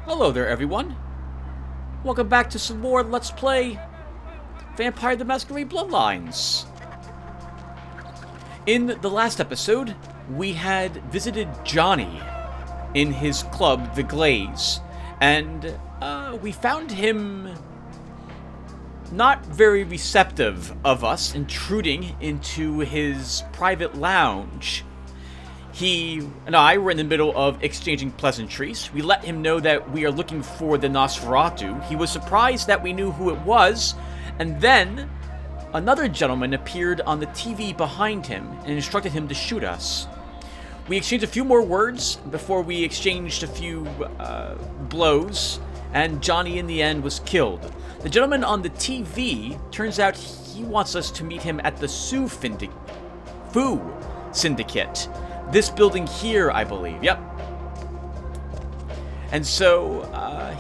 Hello there, everyone. Welcome back to some more Let's Play Vampire the Masquerade-Bloodlines. In the last episode, we had visited Johnny in his club, The Glaze, and we found him not very receptive of us intruding into his private lounge. He and I were in the middle of exchanging pleasantries. We let him know that we are looking for the Nosferatu. He was surprised that we knew who it was, and then another gentleman appeared on the TV behind him and instructed him to shoot us. We exchanged a few more words before we exchanged a few blows, and Johnny in the end was killed. The gentleman on the TV, turns out he wants us to meet him at the Foo Syndicate. This building here, I believe. Yep. And so,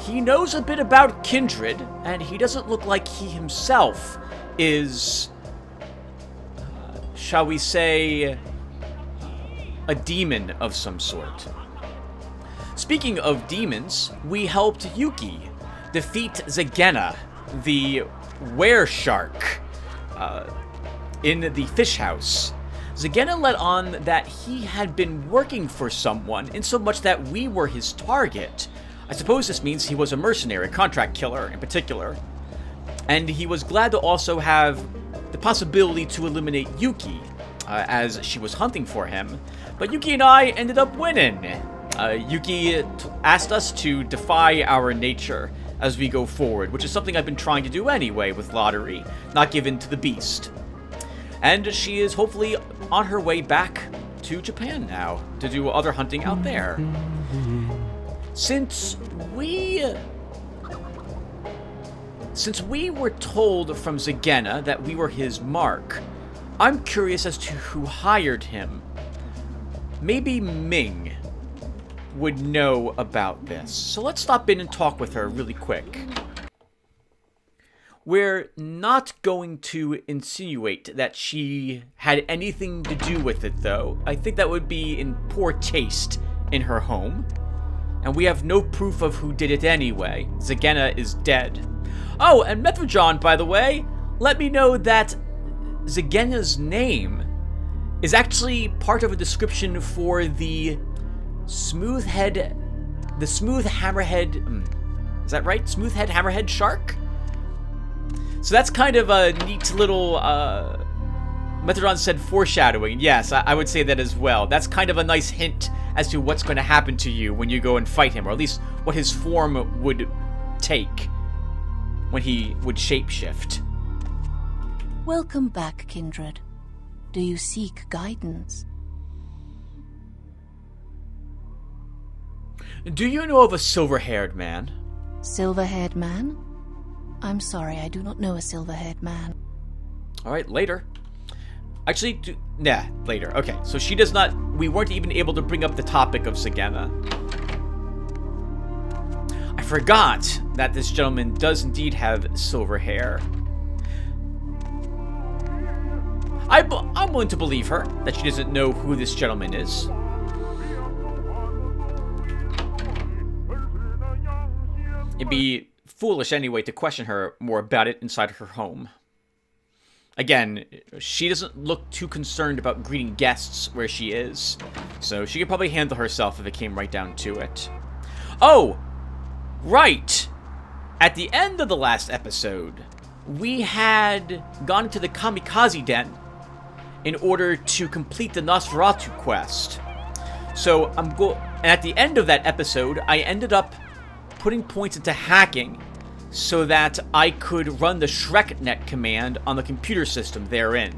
he knows a bit about Kindred, and he doesn't look like he himself is, shall we say, a demon of some sort. Speaking of demons, we helped Yuki defeat Zegena, the were-shark, in the fish house. Zegena let on that he had been working for someone, insomuch that we were his target. I suppose this means he was a mercenary, a contract killer in particular. And he was glad to also have the possibility to eliminate Yuki, as she was hunting for him. But Yuki and I ended up winning. Yuki asked us to defy our nature as we go forward, which is something I've been trying to do anyway with Lotaeri, not give in to the beast. And she is hopefully on her way back to Japan now to do other hunting out there. Since we were told from Zegena that we were his mark, I'm curious as to who hired him. Maybe Ming would know about this. So let's stop in and talk with her really quick. We're not going to insinuate that she had anything to do with it, though. I think that would be in poor taste in her home. And we have no proof of who did it anyway. Zegena is dead. Oh, and Metrojohn, by the way, let me know that Zegena's name is actually part of a description for the smooth hammerhead, is that right? Smooth-head hammerhead shark? So that's kind of a neat little, Metrojohn said foreshadowing. Yes, I would say that as well. That's kind of a nice hint as to what's going to happen to you when you go and fight him, or at least what his form would take when he would shapeshift. Welcome back, Kindred. Do you seek guidance? Do you know of a silver-haired man? Silver-haired man? I'm sorry, I do not know a silver-haired man. Alright, later. Actually, later. Okay, so she does not... We weren't even able to bring up the topic of Zegena. I forgot that this gentleman does indeed have silver hair. I'm willing to believe her, that she doesn't know who this gentleman is. It'd be foolish anyway to question her more about it inside her home. Again, she doesn't look too concerned about greeting guests where she is, so she could probably handle herself if it came right down to it. Oh, right! At the end of the last episode, we had gone into the Kamikaze Den in order to complete the Nosferatu quest. So and at the end of that episode, I ended up putting points into hacking so that I could run the ShrekNet command on the computer system therein.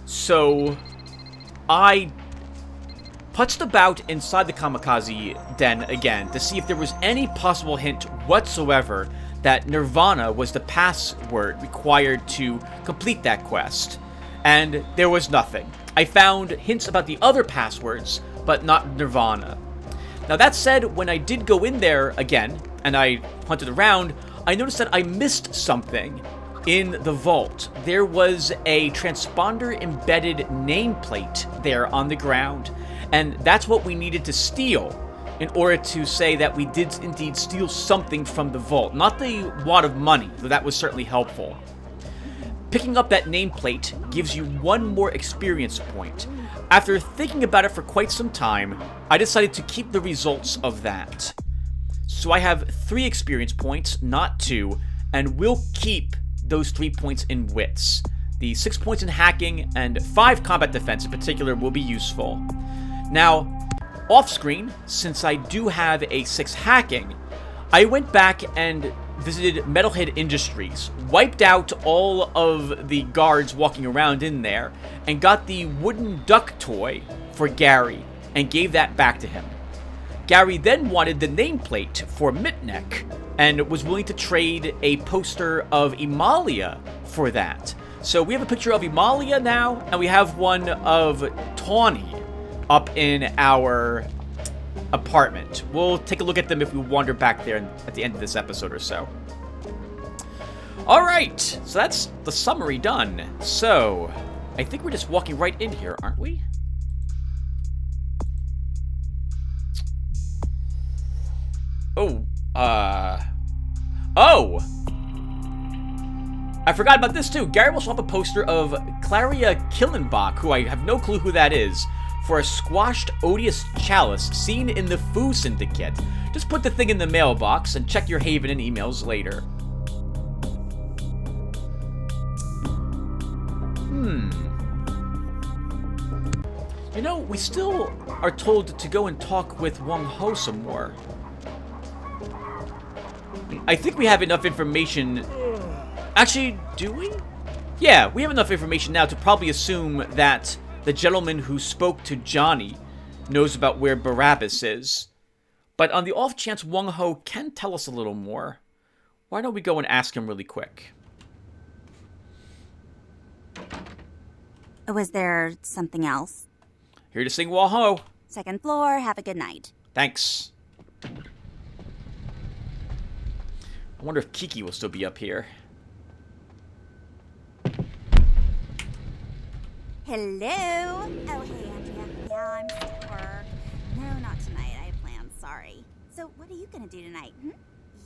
So I putzed about inside the Kamikaze Den again to see if there was any possible hint whatsoever that Nirvana was the password required to complete that quest. And there was nothing. I found hints about the other passwords, but not Nirvana. Now that said, when I did go in there again, and I hunted around, I noticed that I missed something in the vault. There was a transponder embedded nameplate there on the ground, and that's what we needed to steal in order to say that we did indeed steal something from the vault. Not the wad of money, though that was certainly helpful. Picking up that nameplate gives you one more experience point. After thinking about it for quite some time, I decided to keep the results of that. So I have 3 experience points, not 2, and we'll keep those 3 points in wits. The 6 points in hacking and 5 combat defense in particular will be useful. Now, off-screen, since I do have a 6 hacking, I went back and visited Metalhead Industries, wiped out all of the guards walking around in there, and got the wooden duck toy for Gary, and gave that back to him. Gary then wanted the nameplate for Mitnek, and was willing to trade a poster of Emalia for that. So we have a picture of Emalia now, and we have one of Tawny up in our apartment. We'll take a look at them if we wander back there at the end of this episode or so. Alright, so that's the summary done. So, I think we're just walking right in here, aren't we? Oh, I forgot about this too. Gary will swap a poster of Claria Killenbach, who I have no clue who that is, for a squashed odious chalice seen in the Foo Syndicate. Just put the thing in the mailbox and check your Haven and emails later. You know, we still are told to go and talk with Wong Ho some more. I think we have enough information. Actually, do we? Yeah, we have enough information now to probably assume that the gentleman who spoke to Johnny knows about where Barabbas is. But on the off chance Wong Ho can tell us a little more, why don't we go and ask him really quick? Was there something else? Here to sing Wong Ho. Second floor, have a good night. Thanks. I wonder if Kiki will still be up here. Hello? Oh, hey, Andrea. Yeah, I'm still at work. No, not tonight. I have plans. Sorry. So, what are you going to do tonight?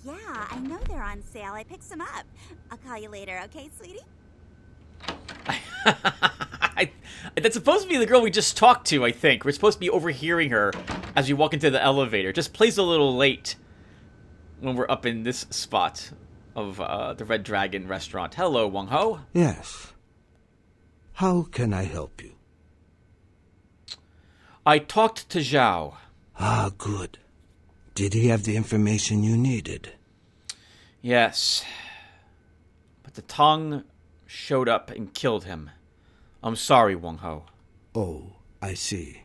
Yeah, I know they're on sale. I picked some up. I'll call you later, okay, sweetie? That's supposed to be the girl we just talked to, I think. We're supposed to be overhearing her as we walk into the elevator. Just plays a little late when we're up in this spot of the Red Dragon restaurant. Hello, Wong Ho. Yes. How can I help you? I talked to Zhao. Ah, good. Did he have the information you needed? Yes. But the Tong showed up and killed him. I'm sorry, Wong Ho. Oh, I see.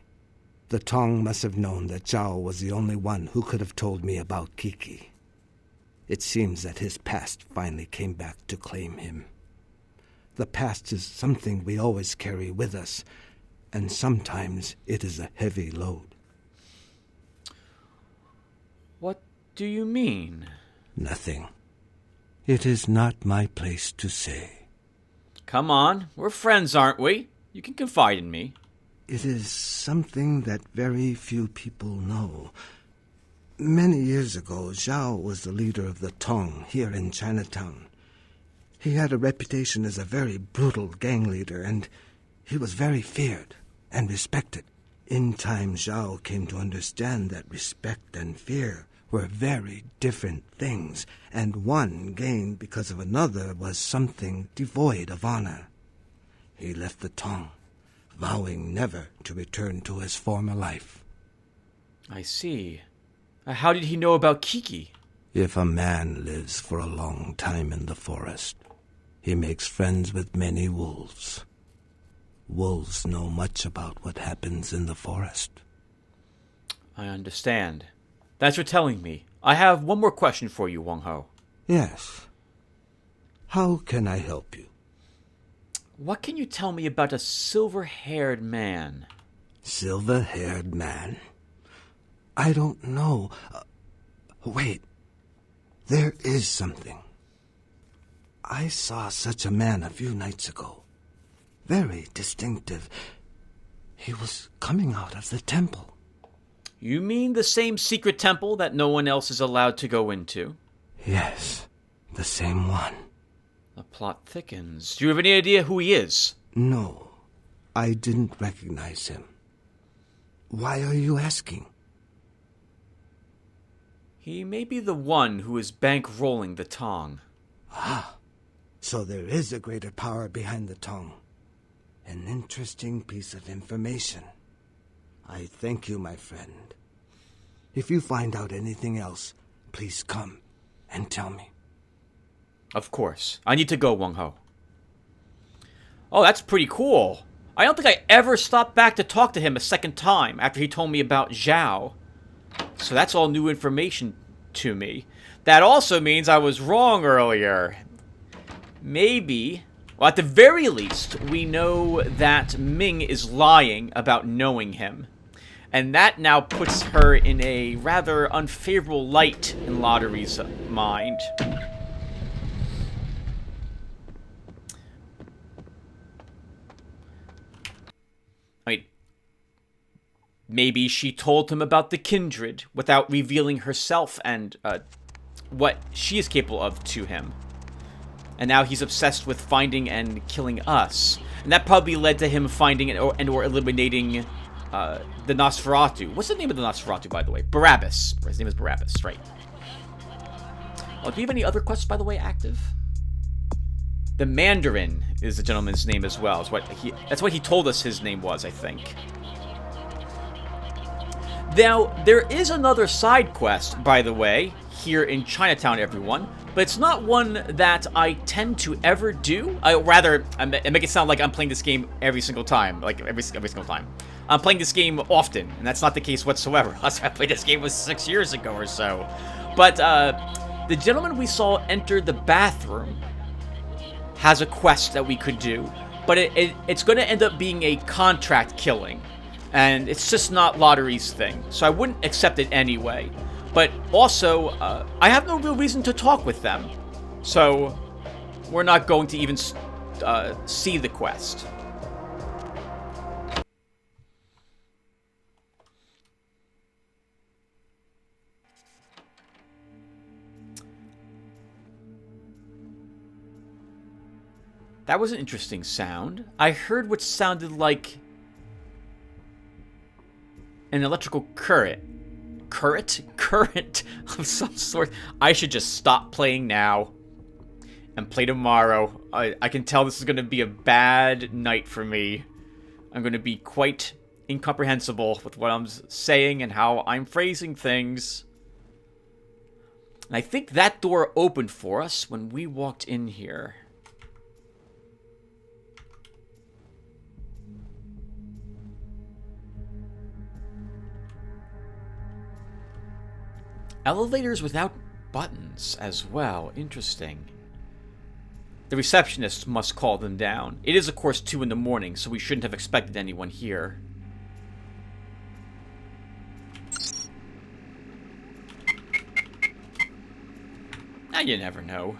The Tong must have known that Zhao was the only one who could have told me about Kiki. It seems that his past finally came back to claim him. The past is something we always carry with us, and sometimes it is a heavy load. What do you mean? Nothing. It is not my place to say. Come on, we're friends, aren't we? You can confide in me. It is something that very few people know. Many years ago, Zhao was the leader of the Tong here in Chinatown. He had a reputation as a very brutal gang leader, and he was very feared and respected. In time, Zhao came to understand that respect and fear were very different things, and one gained because of another was something devoid of honor. He left the Tong, vowing never to return to his former life. I see. How did he know about Kiki? If a man lives for a long time in the forest, he makes friends with many wolves. Wolves know much about what happens in the forest. I understand. Thanks for telling me. I have one more question for you, Wong Ho. Yes. How can I help you? What can you tell me about a silver-haired man? Silver-haired man? I don't know. Wait. There is something. I saw such a man a few nights ago. Very distinctive. He was coming out of the temple. You mean the same secret temple that no one else is allowed to go into? Yes, the same one. The plot thickens. Do you have any idea who he is? No, I didn't recognize him. Why are you asking? He may be the one who is bankrolling the Tong. Ah, so there is a greater power behind the Tong. An interesting piece of information. I thank you, my friend. If you find out anything else, please come and tell me. Of course. I need to go, Wang Ho. Oh, that's pretty cool. I don't think I ever stopped back to talk to him a second time after he told me about Zhao. So that's all new information to me. That also means I was wrong earlier. Maybe, well, at the very least, we know that Ming is lying about knowing him. And that now puts her in a rather unfavorable light in Lotaeri's mind. I mean, maybe she told him about the kindred without revealing herself and what she is capable of to him. And now he's obsessed with finding and killing us. And that probably led to him finding and/or eliminating the Nosferatu. What's the name of the Nosferatu, by the way? Barabbas. His name is Barabbas, right. Well, do you have any other quests, by the way, active? The Mandarin is the gentleman's name as well. That's what he told us his name was, I think. Now, there is another side quest, by the way, here in Chinatown, everyone. But it's not one that I tend to ever do. I make it sound like I'm playing this game every single time. Like, every single time. I'm playing this game often, and that's not the case whatsoever. Last time I played this game was 6 years ago or so. But, the gentleman we saw enter the bathroom has a quest that we could do. But it's going to end up being a contract killing. And it's just not Lotaeri's thing. So I wouldn't accept it anyway. But also, I have no real reason to talk with them. So, we're not going to even see the quest. That was an interesting sound. I heard what sounded like an electrical current of some sort. I should just stop playing now and play tomorrow. I can tell this is going to be a bad night for me. I'm going to be quite incomprehensible with what I'm saying and how I'm phrasing things. And I think that door opened for us when we walked in here. Elevators without buttons as well. Interesting. The receptionist must call them down. It is, of course, 2 in the morning, so we shouldn't have expected anyone here. Now you never know.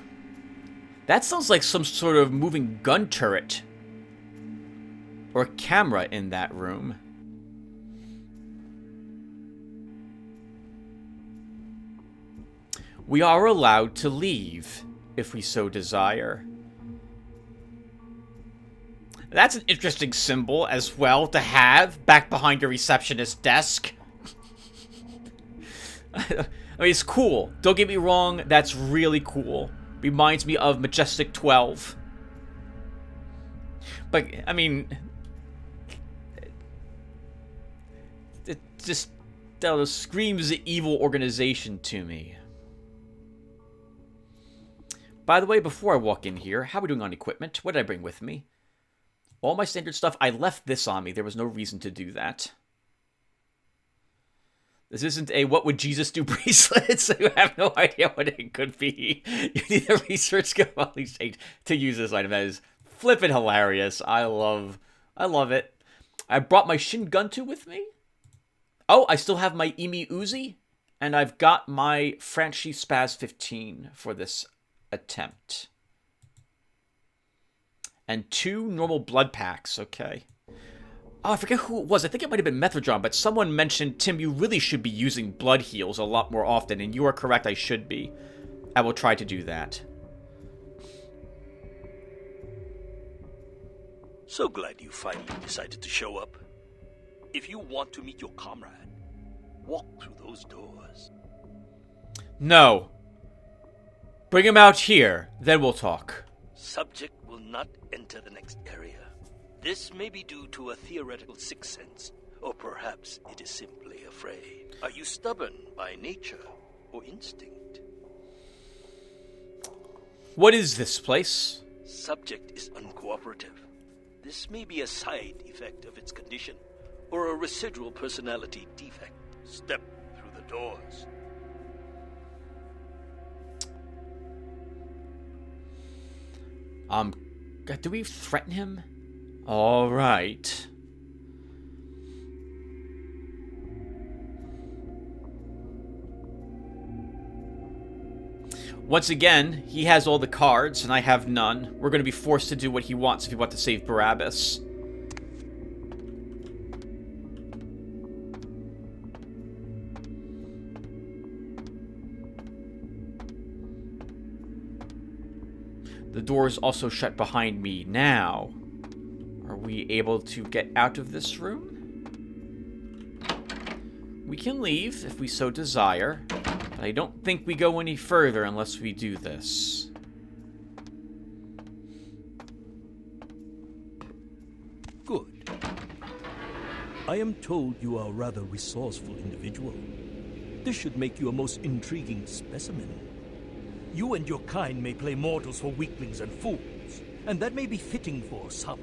That sounds like some sort of moving gun turret. Or camera in that room. We are allowed to leave, if we so desire. That's an interesting symbol as well to have back behind your receptionist's desk. I mean, it's cool. Don't get me wrong, that's really cool. Reminds me of Majestic 12. But, I mean, it just screams the evil organization to me. By the way, before I walk in here, how are we doing on equipment? What did I bring with me? All my standard stuff, I left this on me. There was no reason to do that. This isn't a what would Jesus do bracelet, so you have no idea what it could be. You need a research skill at least 8 to use this item. That is flippin' hilarious. I love it. I brought my Shin Guntu with me. Oh, I still have my Imi Uzi. And I've got my Franchi Spaz 15 for this attempt. And 2 normal blood packs, okay. Oh, I forget who it was. I think it might have been Methrodron, but someone mentioned, Tim, you really should be using blood heals a lot more often, and you are correct, I should be. I will try to do that. So glad you finally decided to show up. If you want to meet your comrade, walk through those doors. No. Bring him out here, then we'll talk. Subject will not enter the next area. This may be due to a theoretical sixth sense, or perhaps it is simply afraid. Are you stubborn by nature or instinct? What is this place? Subject is uncooperative. This may be a side effect of its condition, or a residual personality defect. Step through the doors. Do we threaten him? All right. Once again, he has all the cards, and I have none. We're going to be forced to do what he wants if we want to save Barabbas. The door is also shut behind me now. Are we able to get out of this room? We can leave if we so desire, but I don't think we go any further unless we do this. Good. I am told you are a rather resourceful individual. This should make you a most intriguing specimen. You and your kind may play mortals for weaklings and fools, and that may be fitting for some.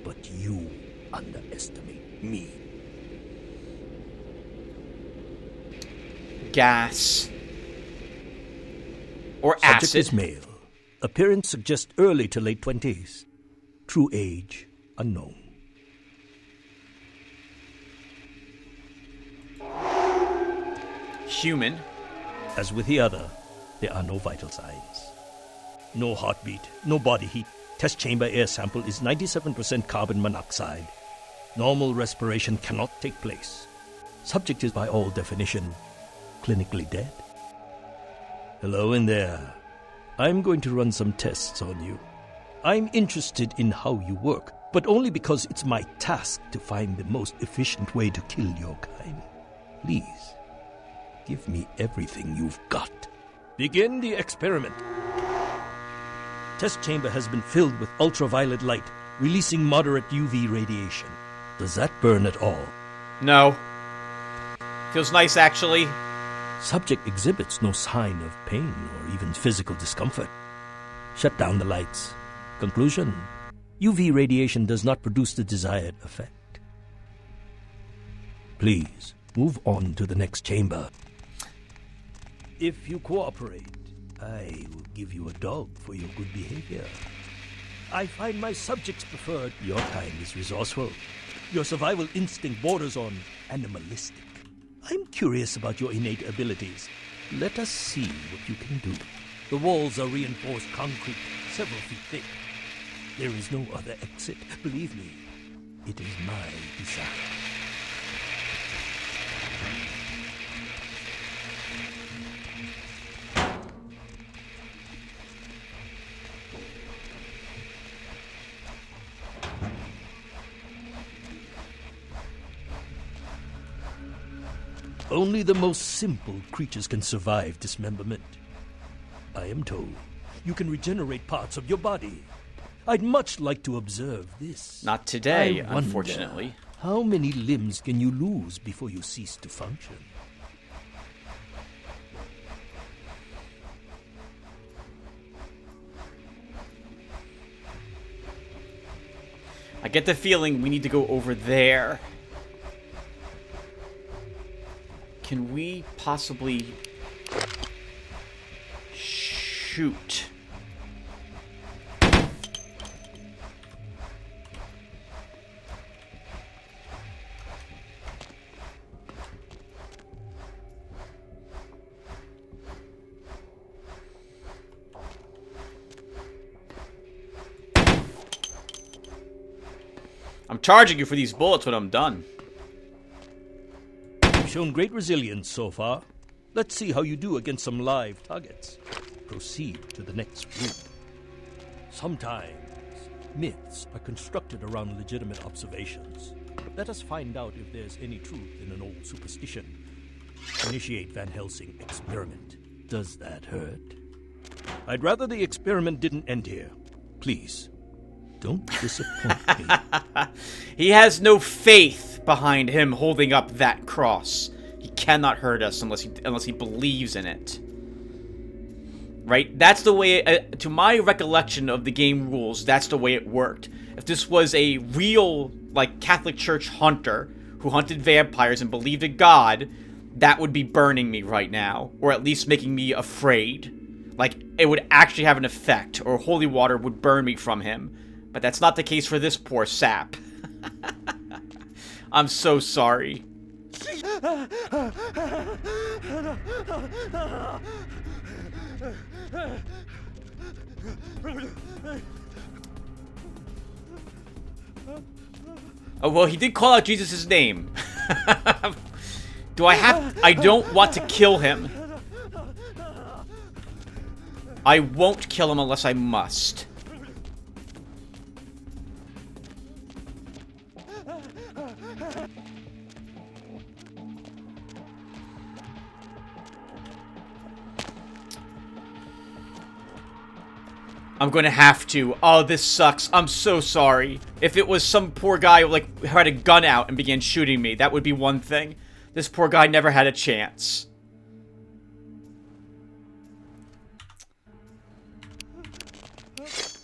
But you underestimate me. Gas. Or Subject acid. is male. Appearance suggests early to late 20s. True age, unknown. Human. As with the other, there are no vital signs. No heartbeat, no body heat. Test chamber air sample is 97% carbon monoxide. Normal respiration cannot take place. Subject is by all definition clinically dead. Hello in there. I'm going to run some tests on you. I'm interested in how you work, but only because it's my task to find the most efficient way to kill your kind. Please, give me everything you've got. Begin the experiment. Test chamber has been filled with ultraviolet light, releasing moderate UV radiation. Does that burn at all? No. Feels nice, actually. Subject exhibits no sign of pain or even physical discomfort. Shut down the lights. Conclusion: UV radiation does not produce the desired effect. Please, move on to the next chamber. If you cooperate, I will give you a dog for your good behavior. I find my subjects preferred. Your kind is resourceful. Your survival instinct borders on animalistic. I'm curious about your innate abilities. Let us see what you can do. The walls are reinforced concrete, several feet thick. There is no other exit. Believe me, it is my desire. Only the most simple creatures can survive dismemberment. I am told you can regenerate parts of your body. I'd much like to observe this. Not today, I wonder, unfortunately. how many limbs can you lose before you cease to function? I get the feeling we need to go over there. Can we possibly shoot? I'm charging you for these bullets when I'm done. You've shown great resilience so far. Let's see how you do against some live targets. Proceed to the next room. Sometimes myths are constructed around legitimate observations. Let us find out if there's any truth in an old superstition. Initiate Van Helsing experiment. Does that hurt? I'd rather the experiment didn't end here. Please, don't disappoint me. He has no faith behind him holding up that cross. He cannot hurt us unless he believes in it. Right? That's the way, to my recollection of the game rules, that's the way it worked. If this was a real, like, Catholic Church hunter who hunted vampires and believed in God, that would be burning me right now. Or at least making me afraid. Like, it would actually have an effect, or holy water would burn me from him. But that's not the case for this poor sap. I'm so sorry. Oh, well, he did call out Jesus' name. Do I have... I don't want to kill him. I won't kill him unless I must. I'm gonna have to. Oh, this sucks. I'm so sorry. If it was some poor guy who, like, had a gun out and began shooting me, that would be one thing. This poor guy never had a chance.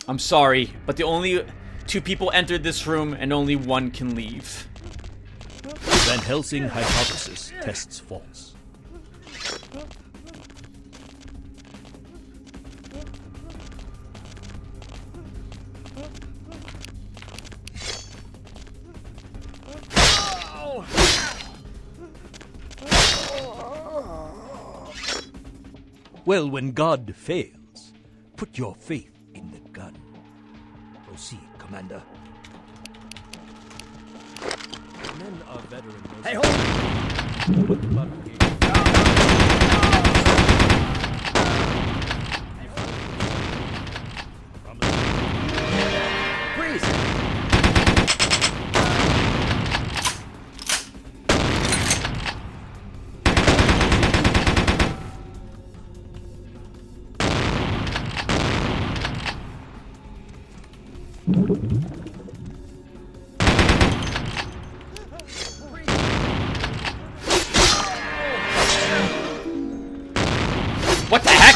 I'm sorry, but the only 2 people entered this room and only 1 can leave. Van Helsing hypothesis tests false. Well, when God fails, put your faith in the gun. Proceed, Commander. Men are veteran. Hey, hold! What about What the heck?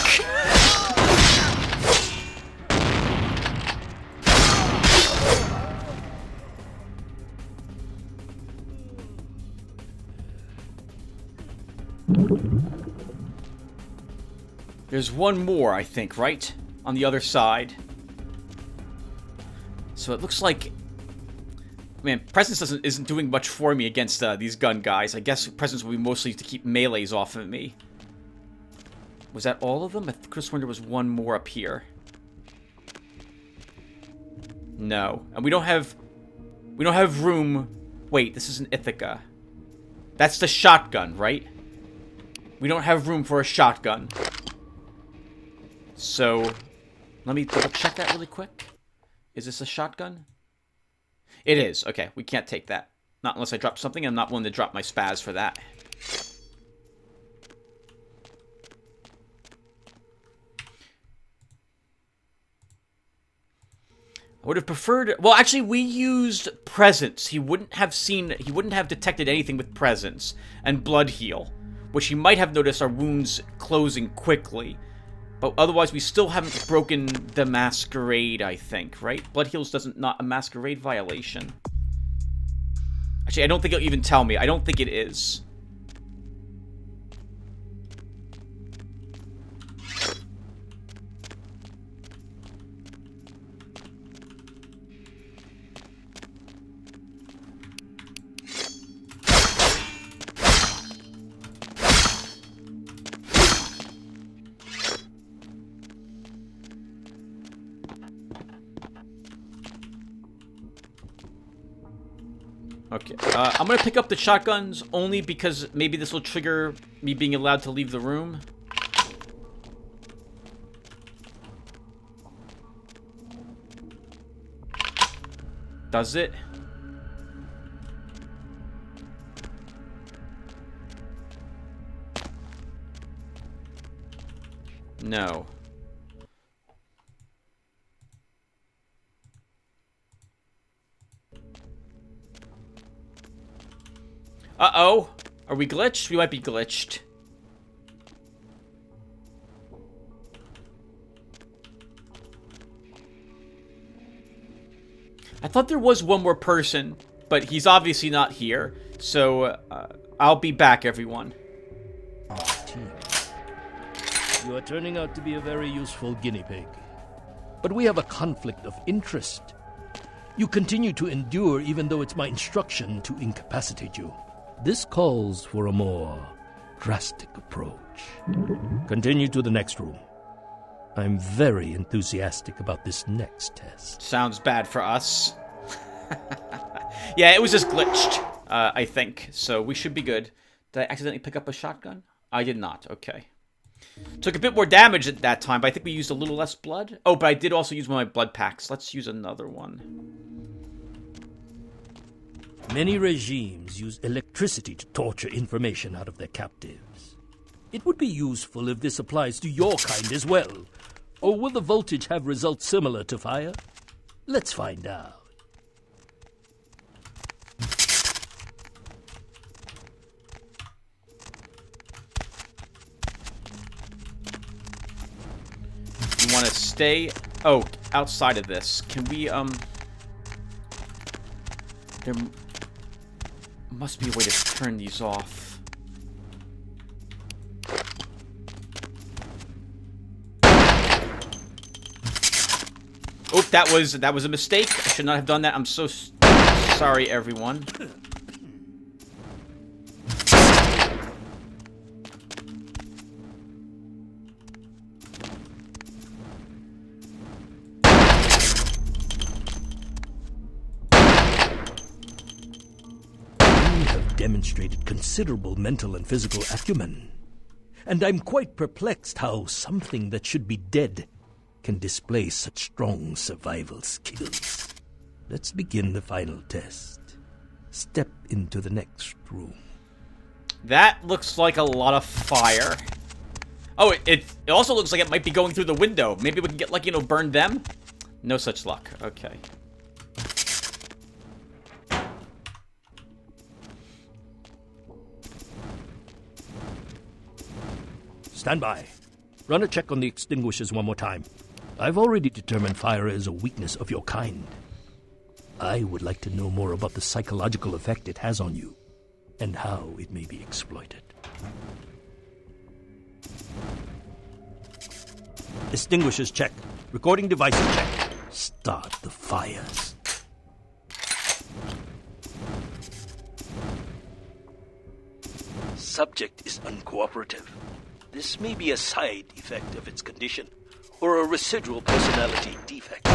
There's one more, I think, right? On the other side. So it looks like... Man, Presence isn't doing much for me against these gun guys. I guess Presence will be mostly to keep melees off of me. Was that all of them? I could have sworn there was one more up here. No. And we don't have room... Wait, this is an Ithaca. That's the shotgun, right? We don't have room for a shotgun. So, let me double check that really quick. Is this a shotgun? It is. Okay, we can't take that. Not unless I drop something. I'm not willing to drop my spaz for that. I would have preferred... Well, actually, we used Presence. He wouldn't have detected anything with Presence and Blood Heal, which he might have noticed our wounds closing quickly. But otherwise, we still haven't broken the Masquerade, I think, right? Blood Heal's not a Masquerade violation. Actually, I don't think it'll even tell me. I don't think it is. Okay, I'm gonna pick up the shotguns only because maybe this will trigger me being allowed to leave the room. Does it? No. Uh-oh. Are we glitched? We might be glitched. I thought there was one more person, but he's obviously not here. So, I'll be back, everyone. Team. You are turning out to be a very useful guinea pig. But we have a conflict of interest. You continue to endure even though it's my instruction to incapacitate you. This calls for a more drastic approach. Continue to the next room. I'm very enthusiastic about this next test. Sounds bad for us. Yeah, it was just glitched, I think. So we should be good. Did I accidentally pick up a shotgun? I did not. Okay. Took a bit more damage at that time, but I think we used a little less blood. Oh, but I did also use one of my blood packs. Let's use another one. Many regimes use electricity to torture information out of their captives. It would be useful if this applies to your kind as well. Or will the voltage have results similar to fire? Let's find out. You want to stay... Oh, outside of this. Can we, There must be a way to turn these off. Oh, that was a mistake. I should not have done that. I'm so sorry, everyone. Demonstrated considerable mental and physical acumen. And I'm quite perplexed how something that should be dead can display such strong survival skills. Let's begin the final test. Step into the next room. That looks like a lot of fire. Oh, it also looks like it might be going through the window. Maybe we can get, like, you know, burn them? No such luck. Okay. Stand by. Run a check on the extinguishers one more time. I've already determined fire is a weakness of your kind. I would like to know more about the psychological effect it has on you, and how it may be exploited. Extinguishers check. Recording devices check. Start the fires. Subject is uncooperative. This may be a side effect of its condition, or a residual personality defect.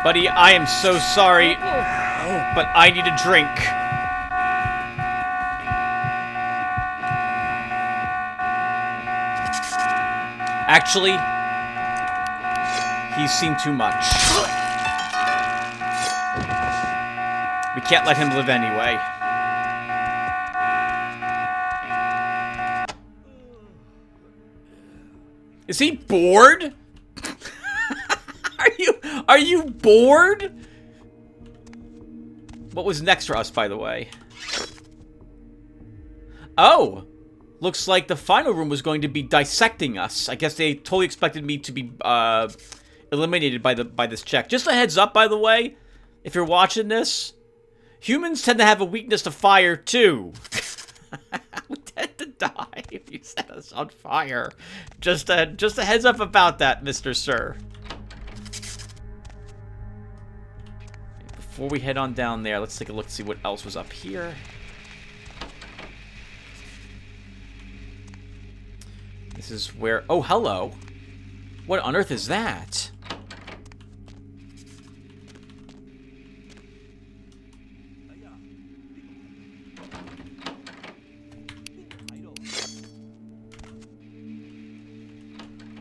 Buddy, I am so sorry, but I need a drink. Actually, he's seen too much. We can't let him live anyway. Is he bored? Are you bored? What was next for us, by the way? Oh! Looks like the final room was going to be dissecting us. I guess they totally expected me to be eliminated by this check. Just a heads up, by the way, if you're watching this, humans tend to have a weakness to fire too. We tend to die. You set us on fire. Just a heads up about that, Mr. Sir. Before we head on down there, let's take a look to see what else was up here. This is where... Oh, hello. What on earth is that?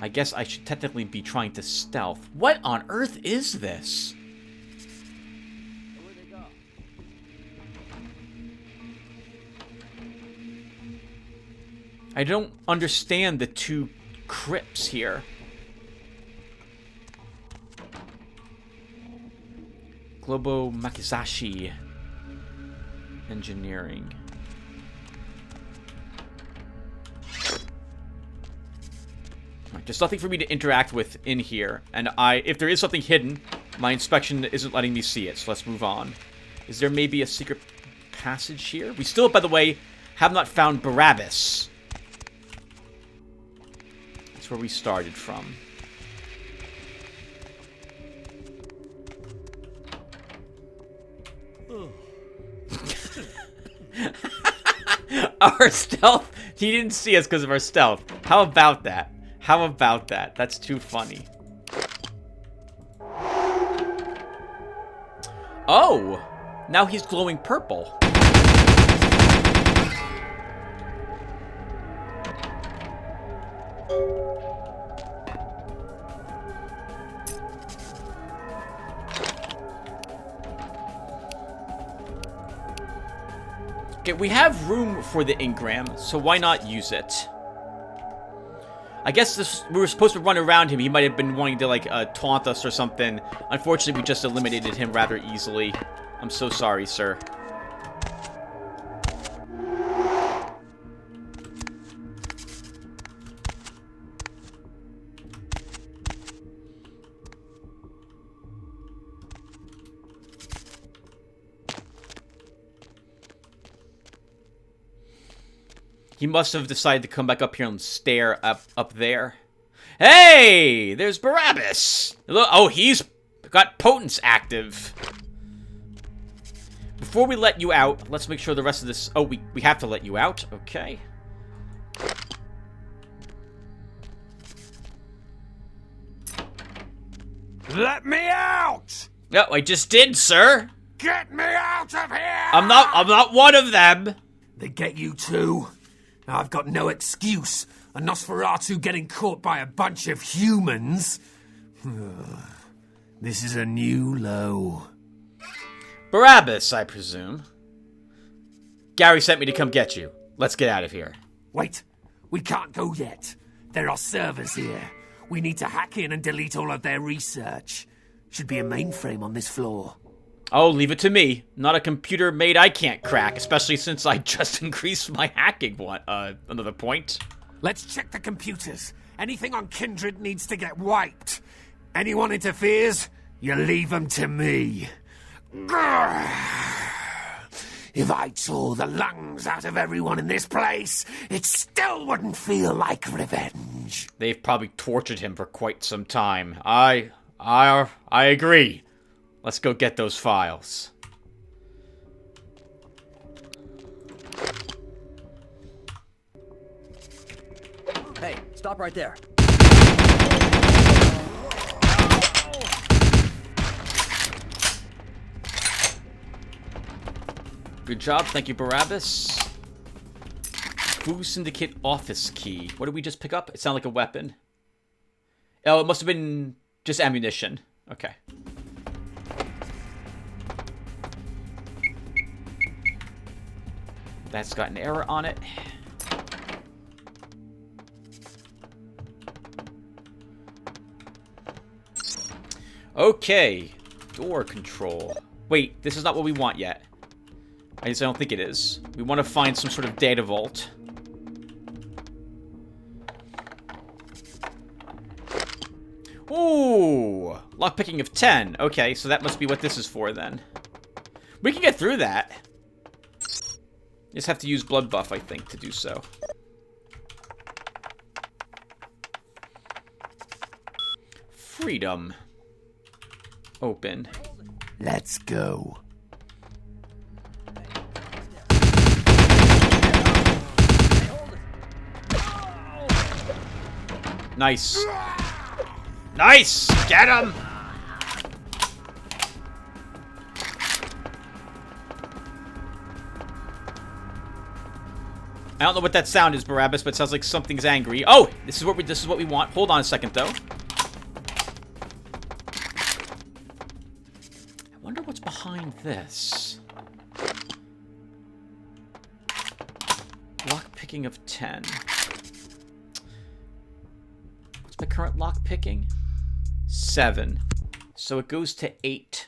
I guess I should technically be trying to stealth. What on earth is this? I don't understand the two crypts here. Globo Makizashi Engineering. There's nothing for me to interact with in here, and if there is something hidden, my inspection isn't letting me see it, so let's move on. Is there maybe a secret passage here? We still, by the way, have not found Barabbas. That's where we started from. Our stealth, he didn't see us because of our stealth. How about that? How about that? That's too funny. Oh! Now he's glowing purple. Okay, we have room for the engram, so why not use it? I guess we were supposed to run around him. He might have been wanting to, like, taunt us or something. Unfortunately, we just eliminated him rather easily. I'm so sorry, sir. He must have decided to come back up here and stare up there. Hey! There's Barabbas! Oh, he's got potence active. Before we let you out, let's make sure the rest of this... Oh, we have to let you out. Okay. Let me out! No, I just did, sir. Get me out of here! I'm not one of them. They get you too. I've got no excuse. A Nosferatu getting caught by a bunch of humans. This is a new low. Barabbas, I presume. Gary sent me to come get you. Let's get out of here. Wait, we can't go yet. There are servers here. We need to hack in and delete all of their research. Should be a mainframe on this floor. Oh, leave it to me. Not a computer made I can't crack, especially since I just increased my hacking one. Another point. Let's check the computers. Anything on Kindred needs to get wiped. Anyone interferes, you leave them to me. If I tore the lungs out of everyone in this place, it still wouldn't feel like revenge. They've probably tortured him for quite some time. I agree. Let's go get those files. Hey, stop right there. Good job, thank you, Barabbas. Fu Syndicate office key. What did we just pick up? It sounded like a weapon. Oh, it must have been just ammunition. Okay. That's got an error on it. Okay. Door control. Wait, this is not what we want yet. I don't think it is. We want to find some sort of data vault. Ooh! Lockpicking of 10. Okay, so that must be what this is for then. We can get through that. Just have to use blood buff, I think, to do so. freedom. Open. Let's go. Nice. Nice! Get him! I don't know what that sound is, Barabbas, but it sounds like something's angry. Oh! This is what we want. Hold on a second, though. I wonder what's behind this. Lock picking of 10. What's my current lock picking? 7. So it goes to 8.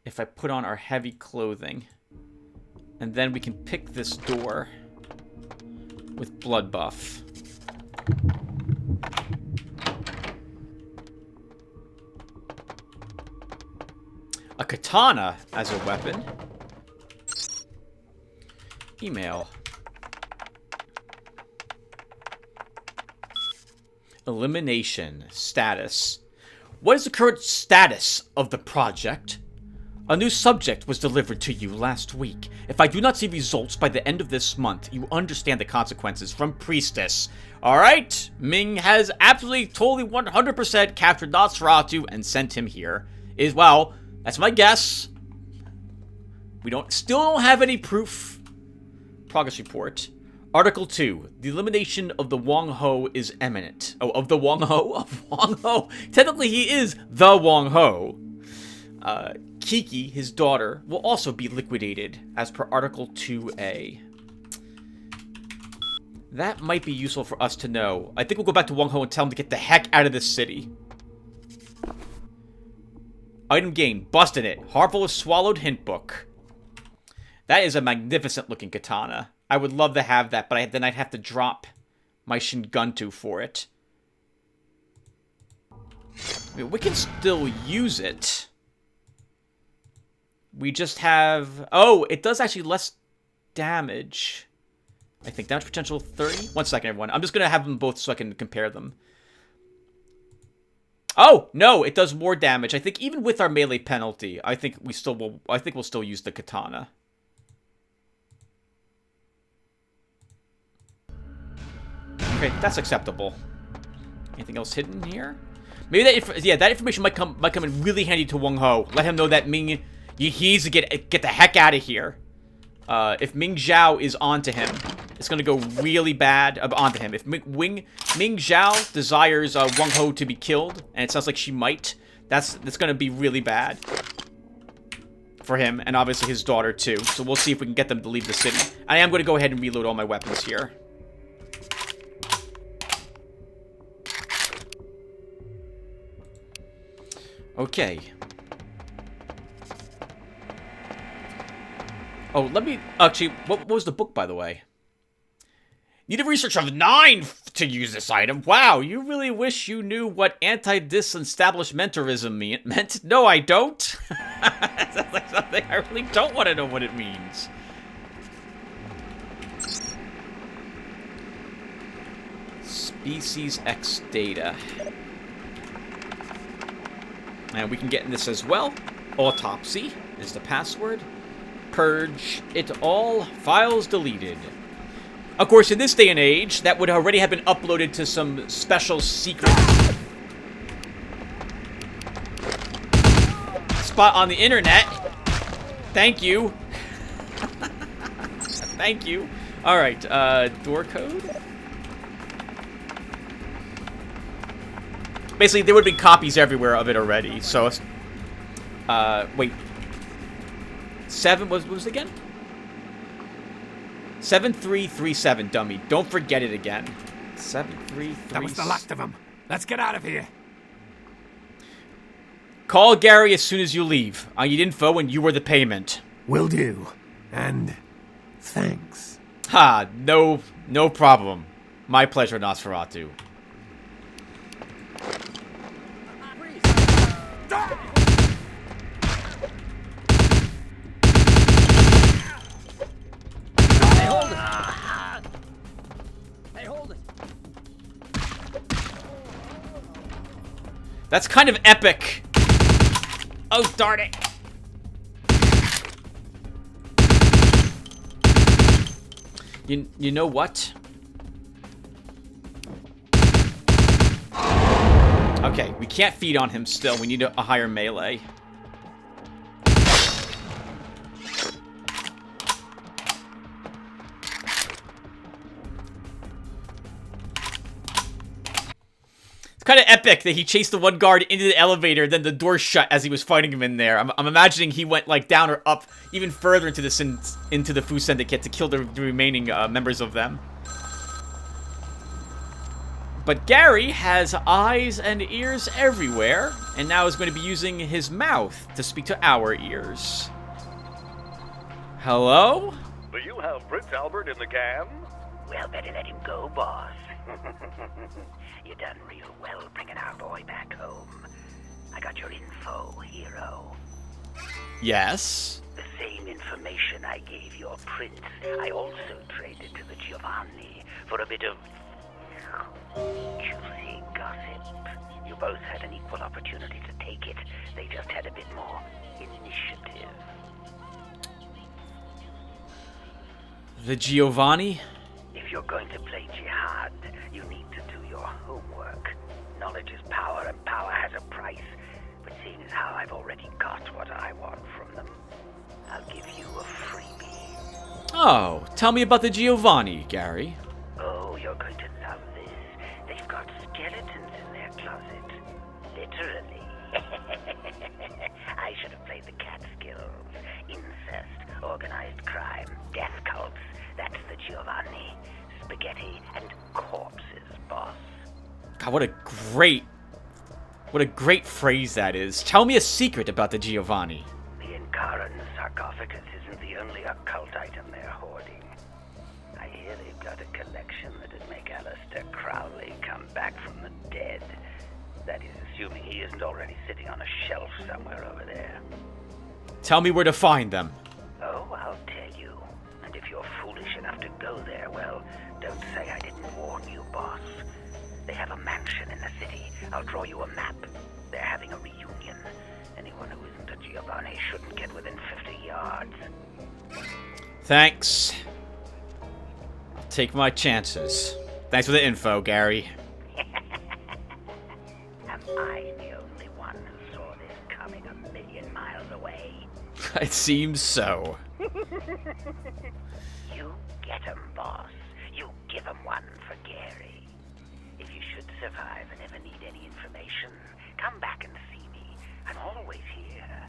If I put on our heavy clothing. And then we can pick this door with blood buff. A katana as a weapon. Email. Elimination status. What is the current status of the project? A new subject was delivered to you last week. If I do not see results by the end of this month, you understand the consequences from Priestess. Alright? Ming has absolutely, totally, 100% captured Nosferatu and sent him here. Well, that's my guess. We still don't have any proof. Progress report. Article 2. The elimination of the Wong Ho is imminent. Oh, of the Wong Ho? Of Wong Ho? Technically, he is the Wong Ho. Kiki, his daughter, will also be liquidated, as per Article 2A. That might be useful for us to know. I think we'll go back to Wong Ho and tell him to get the heck out of this city. Item gained. Busted it. Harmful is swallowed hint book. That is a magnificent looking katana. I would love to have that, but then I'd have to drop my Shinguntu for it. I mean, we can still use it. We just have... Oh, it does actually less damage. I think damage potential 30. 1 second, everyone. I'm just going to have them both so I can compare them. Oh, no, it does more damage. I think even with our melee penalty, I think we'll still use the katana. Okay, that's acceptable. Anything else hidden here? Maybe that information might come in really handy to Wong Ho. Let him know that Ming... He needs to get the heck out of here. If Ming Zhao is onto him, it's gonna go really bad onto him. If Ming Zhao desires Wong Ho to be killed, and it sounds like she might, that's gonna be really bad for him, and obviously his daughter too. So we'll see if we can get them to leave the city. I am gonna go ahead and reload all my weapons here. Okay. Oh, let me... Actually, what was the book, by the way? Need a research of 9 to use this item. Wow, you really wish you knew what anti-disestablishmentalism meant? No, I don't. That sounds like something I really don't want to know what it means. Species X data. And we can get in this as well. Autopsy is the password. Purge it all. Files deleted. Of course, in this day and age, that would already have been uploaded to some special secret spot on the internet. Thank you. Thank you. Alright, door code? Basically, there would have been copies everywhere of it already, so... wait. 7, what was it again? 7337, dummy. Don't forget it again. 7337. That was the last of them. Let's get out of here. Call Gary as soon as you leave. I need info and you are the payment. Will do. And thanks. Ha, no problem. My pleasure, Nosferatu. That's kind of epic. Oh, darn it. You know what? Okay, we can't feed on him still. We need a higher melee. Kind of epic that he chased the one guard into the elevator, then the door shut as he was fighting him in there. I'm imagining he went like down or up even further into the Fu Syndicate to kill the remaining members of them. But Gary has eyes and ears everywhere, and now is going to be using his mouth to speak to our ears. Hello? Do you have Prince Albert in the can? Well, better let him go, boss. You done real well bringing our boy back home. I got your info, hero. Yes? The same information I gave your prince, I also traded to the Giovanni for a bit of juicy gossip. You both had an equal opportunity to take it. They just had a bit more initiative. The Giovanni? If you're going to play jihad, you need to do your homework. Knowledge is power, and power has a price. But seeing as how I've already got what I want from them, I'll give you a freebie. Oh, tell me about the Giovanni, Gary. Oh, you're going to love this. They've got skeletons in their closet. Literally. I should have played the Catskills. Incest, organized crime, death cults. That's the Giovanni. Spaghetti and corpses, boss. God, what a great phrase that is. Tell me a secret about the Giovanni. The Inkaran sarcophagus isn't the only occult item they're hoarding. I hear they've got a collection that'd make Aleister Crowley come back from the dead. That is, assuming he isn't already sitting on a shelf somewhere over there. Tell me where to find them. Oh, I'll tell you. And if you're foolish enough to go there, well, don't say I didn't warn you, boss. They have a mansion in the city. I'll draw you a map. They're having a reunion. Anyone who isn't a Giovanni shouldn't get within 50 yards. Thanks. I'll take my chances. Thanks for the info, Gary. Am I the only one who saw this coming a million miles away? It seems so. You get 'em, boss. You give 'em one for Gary. If you should survive and ever need any information, come back and see me. I'm always here.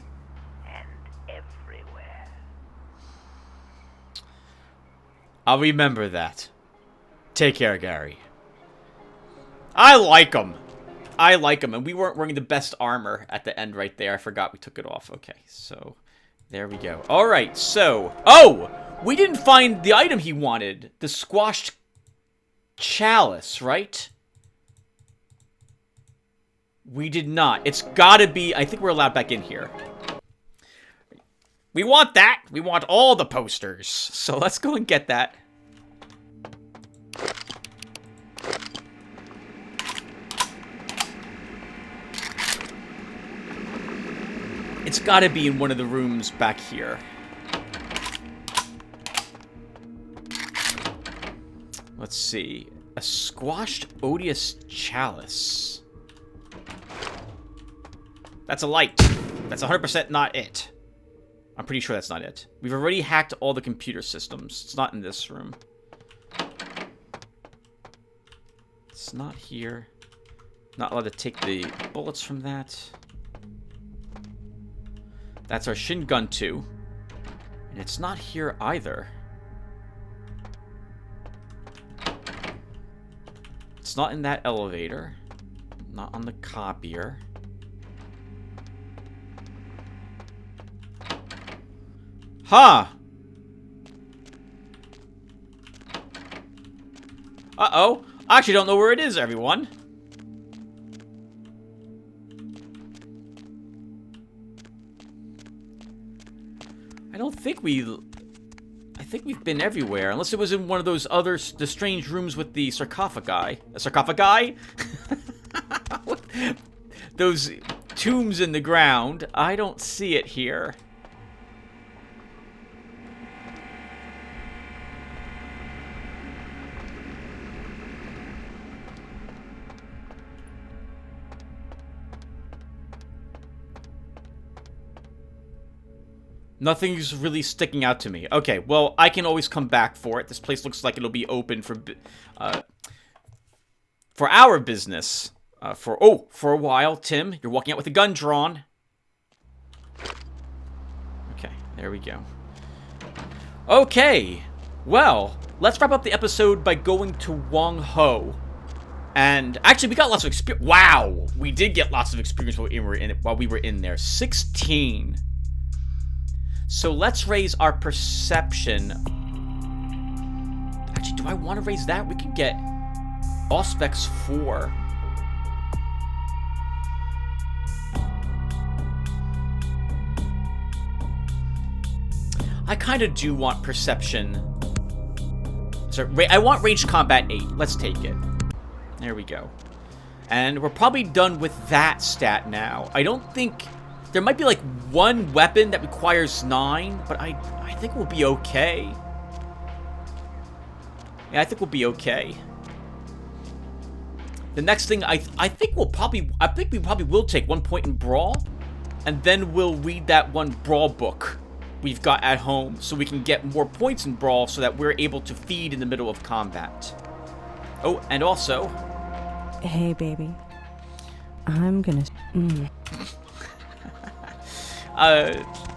And everywhere. I'll remember that. Take care, Gary. I like him. I like him. And we weren't wearing the best armor at the end right there. I forgot we took it off. Okay, so there we go. All right, so... Oh! We didn't find the item he wanted. The squashed chalice, right? We did not. It's gotta be... I think we're allowed back in here. We want that. We want all the posters. So let's go and get that. It's gotta be in one of the rooms back here. Let's see. A squashed odious chalice. That's a light. That's 100% not it. I'm pretty sure that's not it. We've already hacked all the computer systems. It's not in this room. It's not here. Not allowed to take the bullets from that. That's our Shin Gun 2. And it's not here either. It's not in that elevator. Not on the copier. Huh! Uh-oh. I actually don't know where it is, everyone. I think we've been everywhere, unless it was in one of those other, the strange rooms with the sarcophagi. A sarcophagi? those tombs in the ground. I don't see it here. Nothing's really sticking out to me. Okay, well, I can always come back for it. This place looks like it'll be open for our business. For a while. Tim, you're walking out with a gun drawn. Okay, there we go. Okay, well, let's wrap up the episode by going to Wong Ho. And actually, we got lots of experience. Wow, we did get lots of experience while we were in there. 16. So let's raise our perception. Actually, do I want to raise that? We can get Auspex 4. I kind of do want perception. Sorry, I want ranged combat 8. Let's take it. There we go. And we're probably done with that stat now. I don't think... There might be like one weapon that requires 9, but I think we'll be okay. Yeah, I think we'll be okay. The next thing I think we probably will take 1 point in Brawl, and then we'll read that one Brawl book we've got at home so we can get more points in Brawl so that we're able to feed in the middle of combat. Oh, and also... Hey, baby. I'm gonna...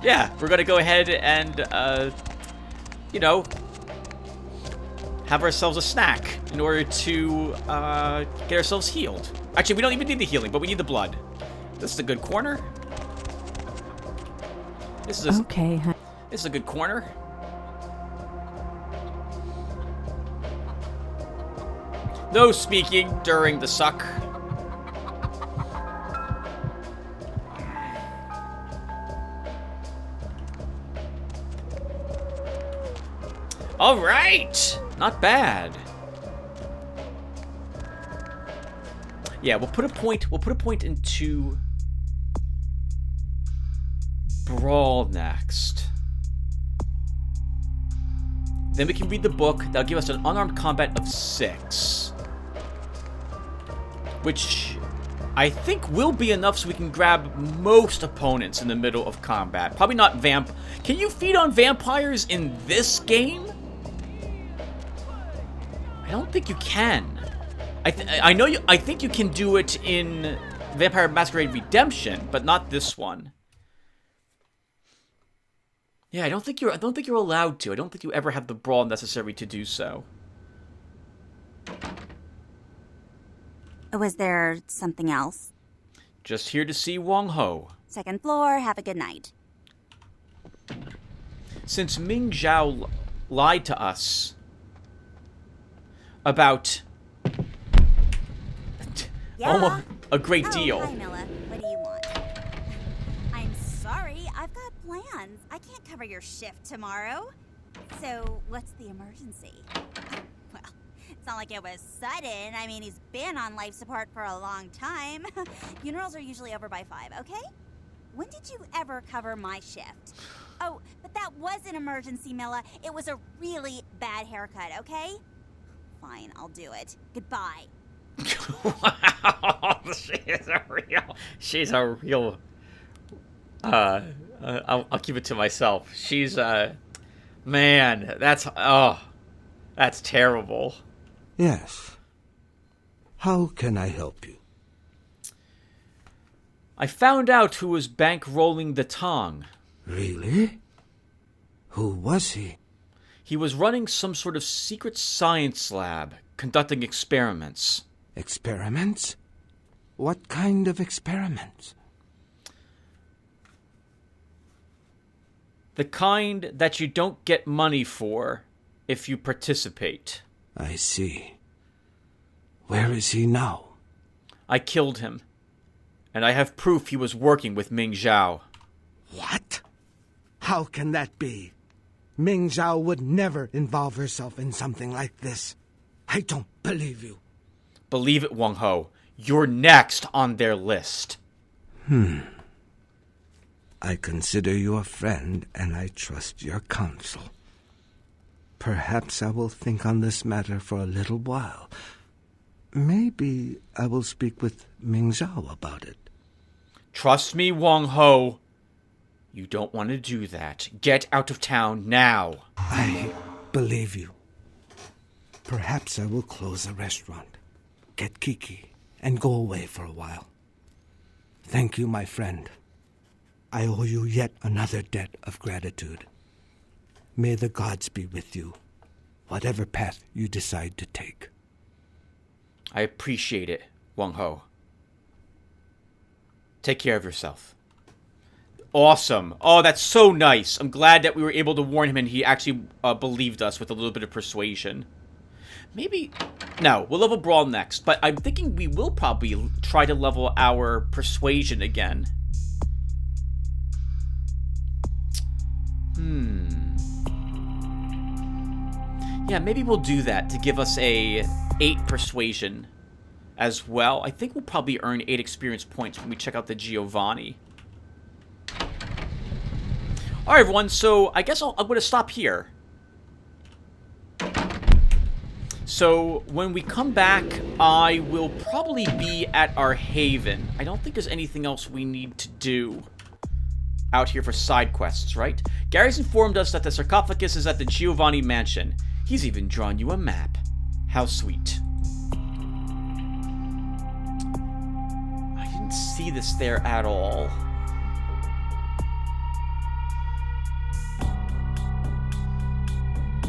yeah, we're gonna go ahead and, you know, have ourselves a snack in order to, get ourselves healed. Actually, we don't even need the healing, but we need the blood. This is a good corner. This is okay. This is a good corner. No speaking during the suck. All right, not bad. Yeah, we'll put a point. We'll put a point into Brawl next. Then we can read the book. That'll give us an unarmed combat of 6, which I think will be enough so we can grab most opponents in the middle of combat. Probably not vamp. Can you feed on vampires in this game? I don't think you can. I think you can do it in Vampire Masquerade Redemption, but not this one. Yeah, I don't think you're allowed to. I don't think you ever have the brawl necessary to do so. Was there something else? Just here to see Wong Ho. Second floor, have a good night. Since Ming Zhao lied to us about almost a great deal. Hi, Milla. What do you want? I'm sorry, I've got plans. I can't cover your shift tomorrow. So, what's the emergency? Well, it's not like it was sudden. I mean, he's been on life support for a long time. Funerals are usually over by 5, okay? When did you ever cover my shift? Oh, but that was an emergency, Milla. It was a really bad haircut, okay? Fine, I'll do it. Goodbye. Wow, she's a real I'll keep it to myself. She's man, that's terrible. Yes. How can I help you? I found out who was bankrolling the Tong. Really? Who was he? He was running some sort of secret science lab, conducting experiments. Experiments? What kind of experiments? The kind that you don't get money for if you participate. I see. Where is he now? I killed him, and I have proof he was working with Ming Zhao. What? How can that be? Ming Zhao would never involve herself in something like this. I don't believe you. Believe it, Wong Ho. You're next on their list. I consider you a friend, and I trust your counsel. Perhaps I will think on this matter for a little while. Maybe I will speak with Ming Zhao about it. Trust me, Wang Ho. You don't want to do that. Get out of town now. I believe you. Perhaps I will close the restaurant, get Kiki, and go away for a while. Thank you, my friend. I owe you yet another debt of gratitude. May the gods be with you, whatever path you decide to take. I appreciate it, Wang Ho. Take care of yourself. Awesome. Oh, that's so nice. I'm glad that we were able to warn him and he actually believed us with a little bit of persuasion. Maybe... No, we'll level Brawl next, but I'm thinking we will probably try to level our Persuasion again. Yeah, maybe we'll do that to give us a 8 Persuasion as well. I think we'll probably earn 8 experience points when we check out the Giovanni. Alright, everyone, so I guess I'm going to stop here. So, when we come back, I will probably be at our haven. I don't think there's anything else we need to do out here for side quests, right? Gary's informed us that the sarcophagus is at the Giovanni mansion. He's even drawn you a map. How sweet. I didn't see this there at all.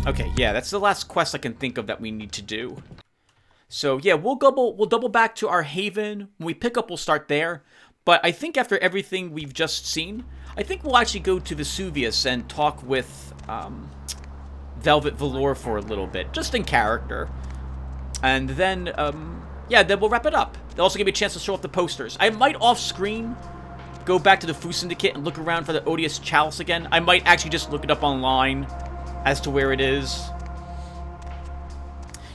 Okay, yeah, that's the last quest I can think of that we need to do. So, yeah, we'll double back to our haven. When we pick up, we'll start there. But I think after everything we've just seen, I think we'll actually go to Vesuvius and talk with Velvet Velour for a little bit, just in character. And then, yeah, then we'll wrap it up. They'll also give me a chance to show off the posters. I might off-screen go back to the Fu Syndicate and look around for the Odious Chalice again. I might actually just look it up online as to where it is.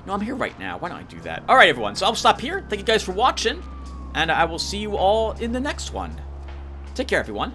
No, I'm here right now. Why don't I do that? Alright, everyone. So I'll stop here. Thank you guys for watching. And I will see you all in the next one. Take care, everyone.